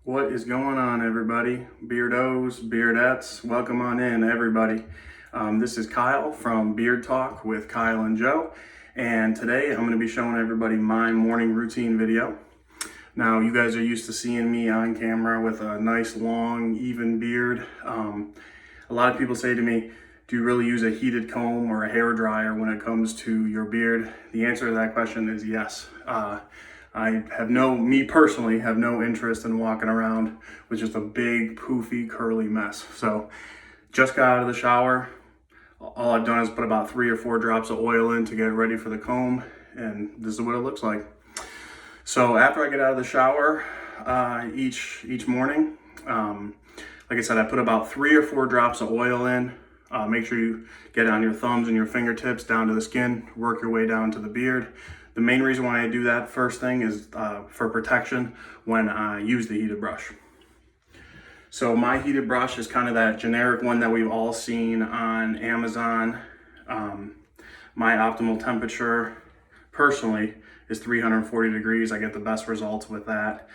What is going on, everybody? Beardos, beardettes, welcome on in, everybody. This is Kyle from Beard Talk with Kyle and Joe, and today I'm going to be showing everybody my morning routine video. Now, you guys are used to seeing me on camera with a nice, long, even beard. A lot of people say to me, do you really use a heated comb or a hair dryer when it comes to your beard? The answer to that question is yes. Me personally, have no interest in walking around with just a big, poofy, curly mess. So just got out of the shower. All I've done is put about 3 or 4 drops of oil in to get ready for the comb, and this is what it looks like. So after I get out of the shower each morning, like I said, I put about 3 or 4 drops of oil in. Make sure you get it on your thumbs and your fingertips down to the skin, work your way down to the beard. The main reason why I do that first thing is for protection when I use the heated brush. So my heated brush is kind of that generic one that we've all seen on Amazon. My optimal temperature, personally, is 340 degrees. I get the best results with that.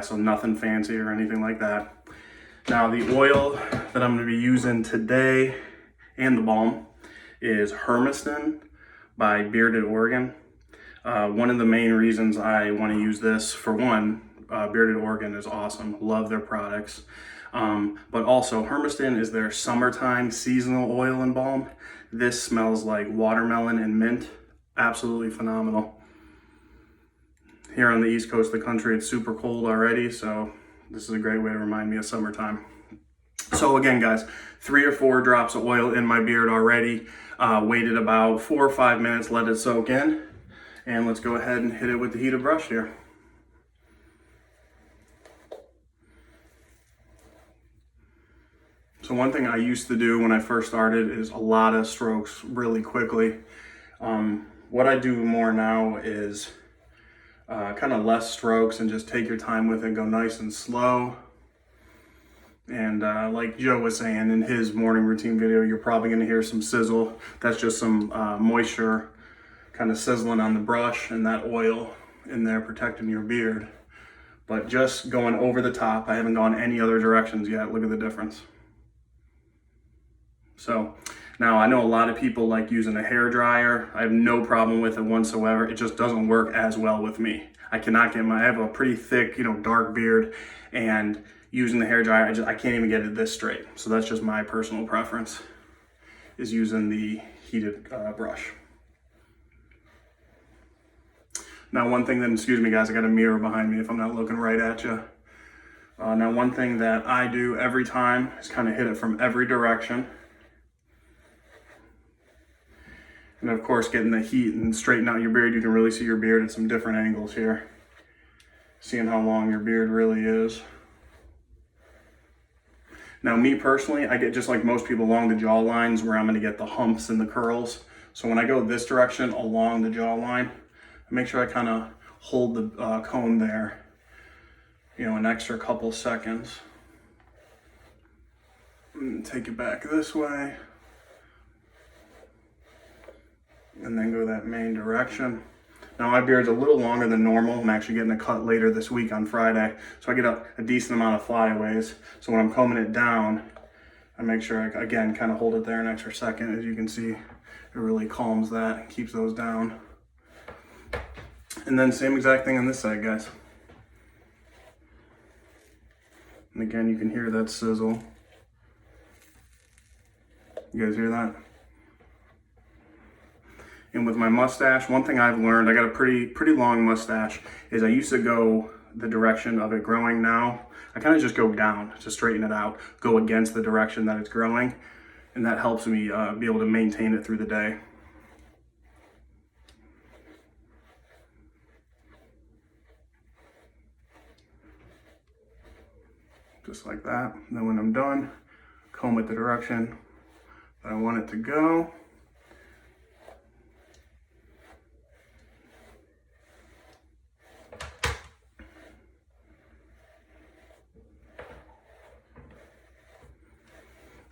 So nothing fancy or anything like that. Now the oil that I'm going to be using today and the balm is Hermiston by Bearded Oregon. One of the main reasons I want to use this, for one, Bearded Oregon is awesome. Love their products. But also Hermiston is their summertime seasonal oil and balm. This smells like watermelon and mint. Absolutely phenomenal. Here on the east coast of the country, it's super cold already, so this is a great way to remind me of summertime. So again, guys, 3 or 4 drops of oil in my beard already. Waited about 4 or 5 minutes, let it soak in. And let's go ahead and hit it with the heated brush here. So one thing I used to do when I first started is a lot of strokes really quickly. What I do more now is kind of less strokes and just take your time with it, go nice and slow. And like Joe was saying in his morning routine video, you're probably going to hear some sizzle. That's just some moisture kind of sizzling on the brush and that oil in there protecting your beard. But just going over the top. I haven't gone any other directions yet. Look at the difference. So now I know a lot of people like using a hair dryer. I have no problem with it whatsoever. It just doesn't work as well with me. I have a pretty thick, dark beard, and using the hair dryer, I can't even get it this straight. So that's just my personal preference, is using the heated brush. Now one thing that, excuse me guys, I got a mirror behind me if I'm not looking right at you. Now one thing that I do every time is kind of hit it from every direction. And of course, getting the heat and straighten out your beard, you can really see your beard at some different angles here. Seeing how long your beard really is. Now me personally, I get, just like most people, along the jaw lines where I'm gonna get the humps and the curls. So when I go this direction along the jawline, I make sure I kind of hold the comb there, an extra couple seconds. And take it back this way. And then go that main direction. Now my beard's a little longer than normal. I'm actually getting a cut later this week on Friday. So I get a decent amount of flyaways. So when I'm combing it down, I make sure I, again, kind of hold it there an extra second. As you can see, it really calms that, keeps those down. And then same exact thing on this side, guys. And again, you can hear that sizzle. You guys hear that? And with my mustache, one thing I've learned, I got a pretty long mustache, is I used to go the direction of it growing. Now I kind of just go down to straighten it out, go against the direction that it's growing, and that helps me be able to maintain it through the day. Just like that. And then when I'm done, comb it the direction that I want it to go.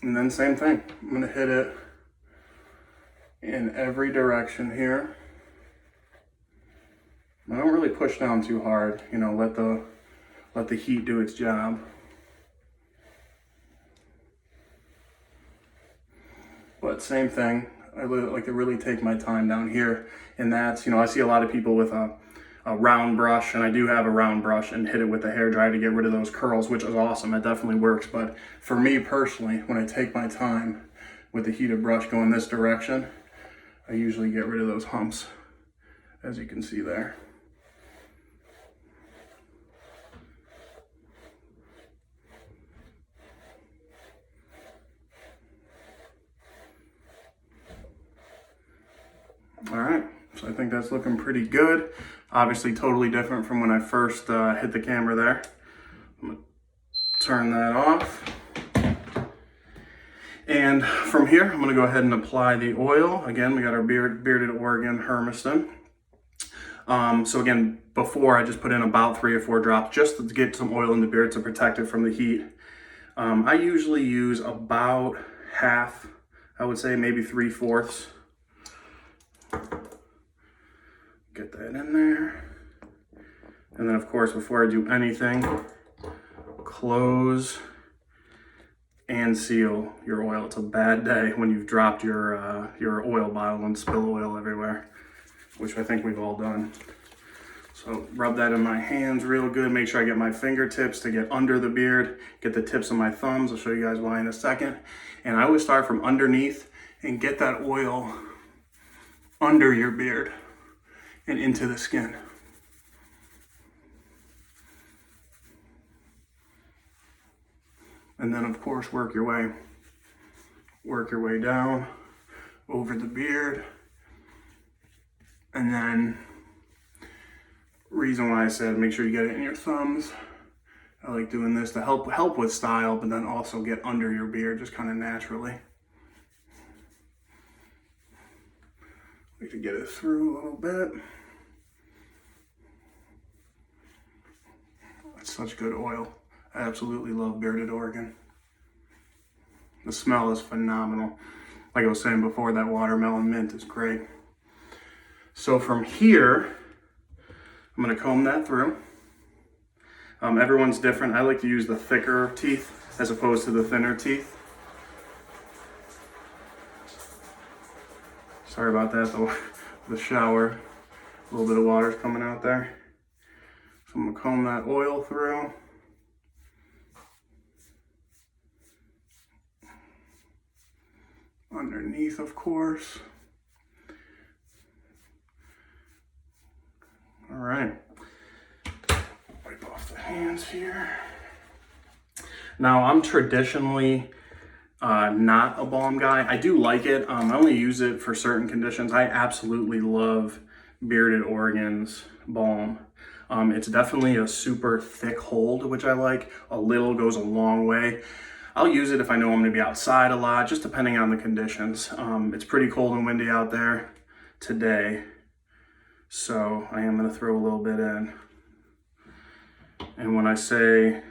And then same thing, I'm gonna hit it in every direction here. I don't really push down too hard, let the let the heat do its job. But same thing, I like to really take my time down here. And that's, I see a lot of people with a round brush, and I do have a round brush, and hit it with the hairdryer to get rid of those curls, which is awesome. It definitely works. But for me personally, when I take my time with the heated brush going this direction, I usually get rid of those humps, as you can see there. All right, so I think that's looking pretty good. Obviously totally different from when I first hit the camera there. I'm gonna turn that off. And from here, I'm gonna go ahead and apply the oil. Again, we got our Bearded Oregon Hermiston. So again, before I just put in about 3 or 4 drops just to get some oil in the beard to protect it from the heat. I usually use about half, I would say maybe 3/4. Get that in there. And then of course, before I do anything, close and seal your oil. It's a bad day when you've dropped your oil bottle and spill oil everywhere, which I think we've all done. So rub that in my hands real good. Make sure I get my fingertips to get under the beard, get the tips of my thumbs. I'll show you guys why in a second. And I always start from underneath and get that oil under your beard and into the skin. And then of course work your way down over the beard. And then, reason why I said make sure you get it in your thumbs. I like doing this to help with style, but then also get under your beard just kind of naturally. Like to get it through a little bit. It's such good oil. I absolutely love Bearded Oregon. The smell is phenomenal. Like I was saying before, that watermelon mint is great. So from here, I'm gonna comb that through. Everyone's different. I like to use the thicker teeth as opposed to the thinner teeth. Sorry about that, the shower, a little bit of water's coming out there. So I'm gonna comb that oil through. Underneath, of course. All right, wipe off the hands here. Now, I'm traditionally not a balm guy. I do like it. I only use it for certain conditions. I absolutely love Bearded Oregon's balm. It's definitely a super thick hold, which I like. A little goes a long way. I'll use it if I know I'm gonna be outside a lot, just depending on the conditions. It's pretty cold and windy out there today, so I am gonna throw a little bit in. And when I say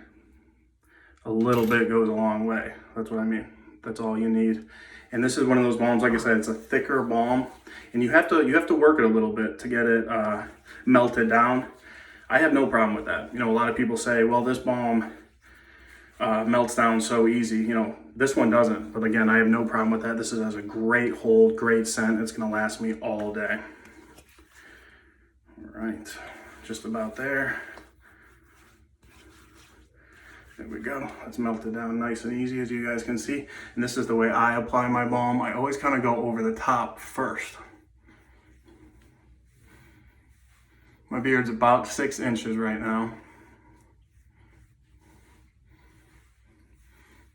a little bit goes a long way, that's what I mean. That's all you need. And this is one of those balms, like I said, it's a thicker balm, and you have to work it a little bit to get it melted down. I have no problem with that. A lot of people say, well, this balm melts down so easy. This one doesn't. But again, I have no problem with that. This has a great hold, great scent. It's gonna last me all day. All right, just about there. There we go. It's melted down nice and easy, as you guys can see. And this is the way I apply my balm. I always kind of go over the top first. My beard's about 6 inches right now.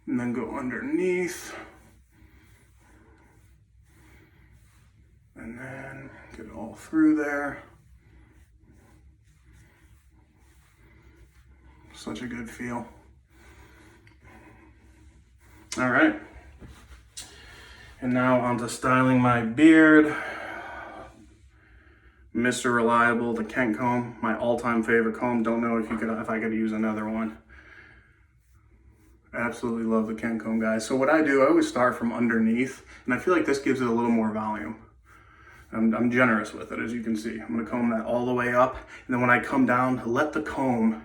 And then go underneath. And then get it all through there. Such a good feel. All right. And now on to styling my beard. Mr. Reliable, the Kent comb, my all-time favorite comb. Don't know if I could use another one. Absolutely love the Kent comb, guys. So what I do, I always start from underneath, and I feel like this gives it a little more volume. I'm generous with it, as you can see. I'm gonna comb that all the way up, and then when I come down, let the comb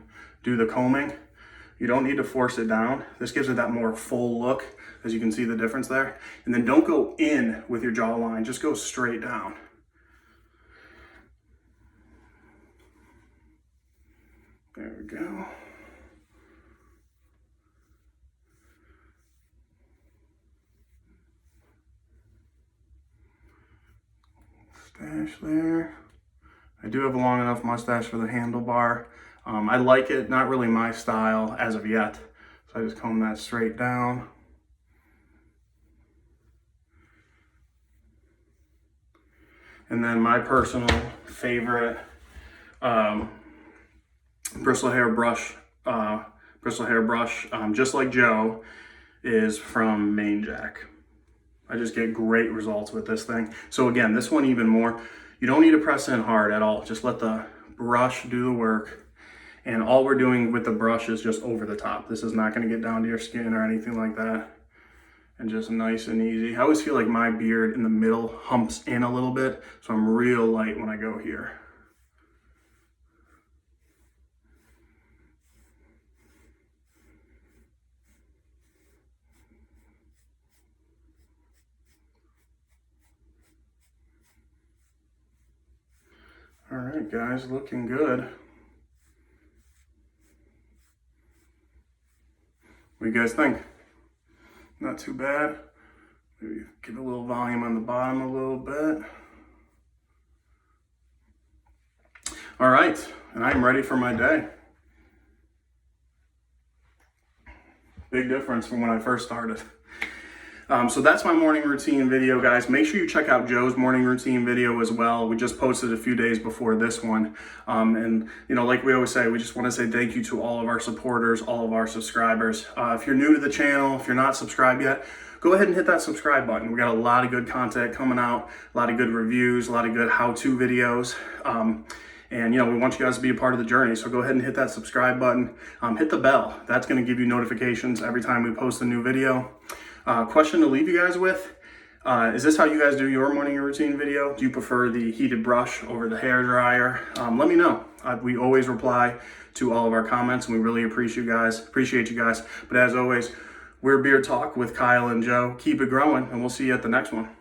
do the combing. You don't need to force it down. This gives it that more full look, as you can see the difference there. And then don't go in with your jawline, just go straight down. There we go. Mustache there. I do have a long enough mustache for the handlebar. I like it, not really my style as of yet. So I just comb that straight down. And then my personal favorite bristle hair brush, just like Joe, is from Main Jack. I just get great results with this thing. So again, this one even more. You don't need to press in hard at all. Just let the brush do the work. And all we're doing with the brush is just over the top. This is not going to get down to your skin or anything like that. And just nice and easy. I always feel like my beard in the middle humps in a little bit, so I'm real light when I go here. All right, guys, looking good. What do you guys think? Not too bad. Maybe give a little volume on the bottom a little bit. All right, and I'm ready for my day. Big difference from when I first started. So that's my morning routine video, guys. Make sure you check out Joe's morning routine video as well. We just posted a few days before this one. And you know, like we always say, we just want to say thank you to all of our supporters, all of our subscribers. If you're new to the channel, if you're not subscribed yet, go ahead and hit that subscribe button. We got a lot of good content coming out, a lot of good reviews, a lot of good how-to videos. And you know, we want you guys to be a part of the journey. So go ahead and hit that subscribe button. Hit the bell. That's going to give you notifications every time we post a new video. Question to leave you guys with, is this how you guys do your morning routine video? Do you prefer the heated brush over the hair dryer? Let me know. We always reply to all of our comments, and we really appreciate you guys. But as always, we're Beard Talk with Kyle and Joe. Keep it growing, and we'll see you at the next one.